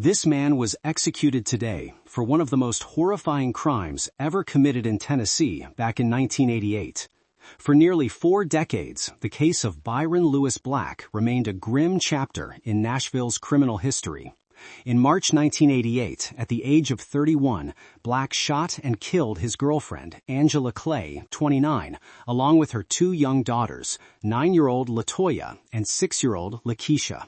This man was executed today for one of the most horrifying crimes ever committed in Tennessee back in 1988. For nearly 4 decades, the case of Byron Lewis Black remained a grim chapter in Nashville's criminal history. In March 1988, at the age of 31, Black shot and killed his girlfriend, Angela Clay, 29, along with her 2 young daughters, 9-year-old LaToya and 6-year-old Lakeisha.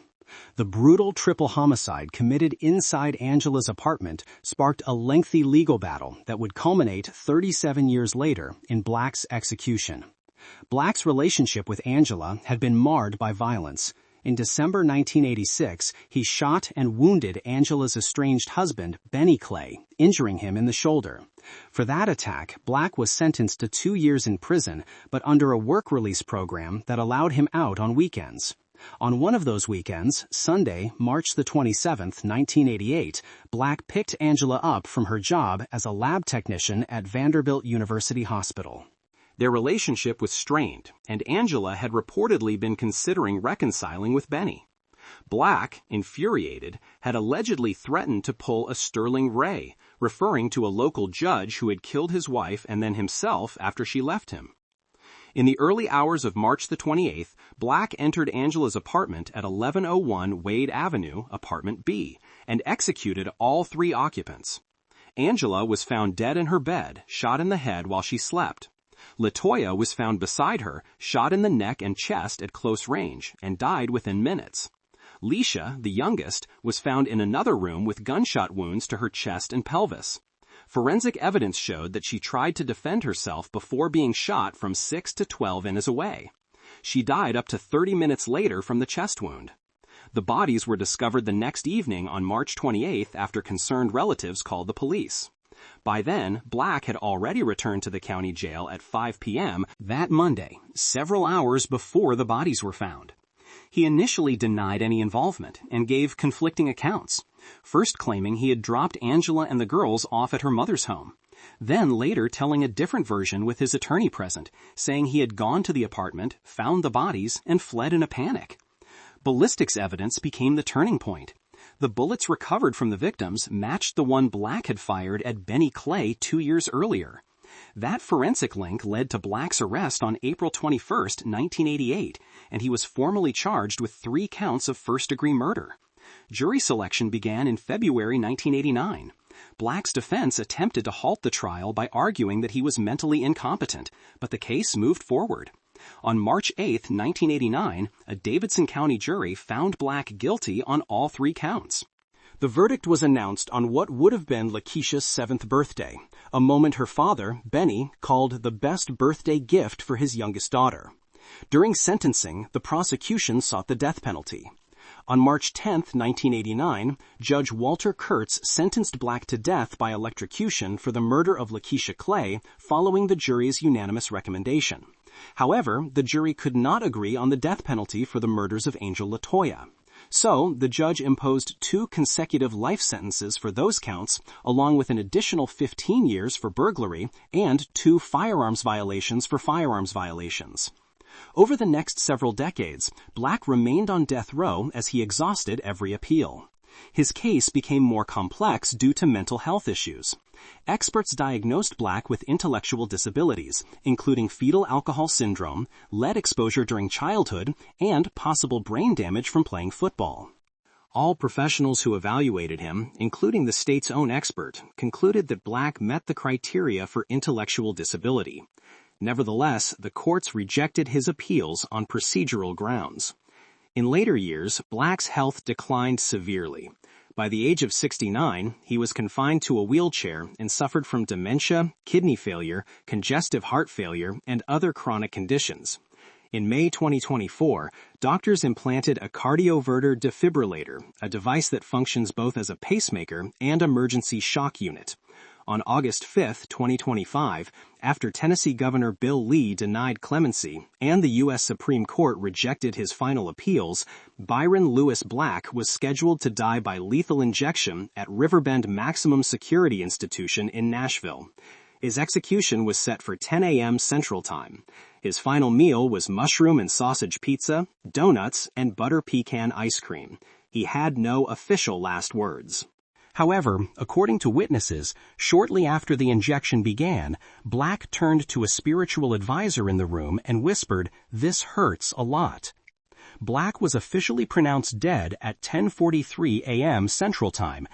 The brutal triple homicide committed inside Angela's apartment sparked a lengthy legal battle that would culminate 37 years later in Black's execution. Black's relationship with Angela had been marred by violence. In December 1986, he shot and wounded Angela's estranged husband, Benny Clay, injuring him in the shoulder. For that attack, Black was sentenced to 2 years in prison, but under a work release program that allowed him out on weekends. On one of those weekends, Sunday, March the 27th, 1988, Black picked Angela up from her job as a lab technician at Vanderbilt University Hospital. Their relationship was strained, and Angela had reportedly been considering reconciling with Benny. Black, infuriated, had allegedly threatened to pull a Sterling Ray, referring to a local judge who had killed his wife and then himself after she left him. In the early hours of March the 28th, Black entered Angela's apartment at 1101 Wade Avenue, Apartment B, and executed all 3 occupants. Angela was found dead in her bed, shot in the head while she slept. LaToya was found beside her, shot in the neck and chest at close range, and died within minutes. Leisha, the youngest, was found in another room with gunshot wounds to her chest and pelvis. Forensic evidence showed that she tried to defend herself before being shot from 6 to 12 inches away. She died up to 30 minutes later from the chest wound. The bodies were discovered the next evening on March 28th after concerned relatives called the police. By then, Black had already returned to the county jail at 5 p.m. that Monday, several hours before the bodies were found. He initially denied any involvement and gave conflicting accounts, first claiming he had dropped Angela and the girls off at her mother's home, then later telling a different version with his attorney present, saying he had gone to the apartment, found the bodies, and fled in a panic. Ballistics evidence became the turning point. The bullets recovered from the victims matched the one Black had fired at Benny Clay 2 years earlier. That forensic link led to Black's arrest on April 21, 1988, and he was formally charged with 3 counts of first-degree murder. Jury selection began in February 1989. Black's defense attempted to halt the trial by arguing that he was mentally incompetent, but the case moved forward. On March 8, 1989, a Davidson County jury found Black guilty on all 3 counts. The verdict was announced on what would have been Lakeisha's 7th birthday, a moment her father, Benny, called the best birthday gift for his youngest daughter. During sentencing, the prosecution sought the death penalty. On March 10, 1989, Judge Walter Kurtz sentenced Black to death by electrocution for the murder of Lakeisha Clay following the jury's unanimous recommendation. However, the jury could not agree on the death penalty for the murders of Angel LaToya. So, the judge imposed 2 consecutive life sentences for those counts, along with an additional 15 years for burglary and 2 firearms violations for firearms violations. Over the next several decades, Black remained on death row as he exhausted every appeal. His case became more complex due to mental health issues. Experts diagnosed Black with intellectual disabilities, including fetal alcohol syndrome, lead exposure during childhood, and possible brain damage from playing football. All professionals who evaluated him, including the state's own expert, concluded that Black met the criteria for intellectual disability. Nevertheless, the courts rejected his appeals on procedural grounds. In later years, Black's health declined severely. By the age of 69, he was confined to a wheelchair and suffered from dementia, kidney failure, congestive heart failure, and other chronic conditions. In May 2024, doctors implanted a cardioverter defibrillator, a device that functions both as a pacemaker and emergency shock unit. On August 5, 2025, after Tennessee Governor Bill Lee denied clemency and the U.S. Supreme Court rejected his final appeals, Byron Lewis Black was scheduled to die by lethal injection at Riverbend Maximum Security Institution in Nashville. His execution was set for 10 a.m. Central Time. His final meal was mushroom and sausage pizza, donuts, and butter pecan ice cream. He had no official last words. However, according to witnesses, shortly after the injection began, Black turned to a spiritual advisor in the room and whispered, "This hurts a lot." Black was officially pronounced dead at 10:43 a.m. Central Time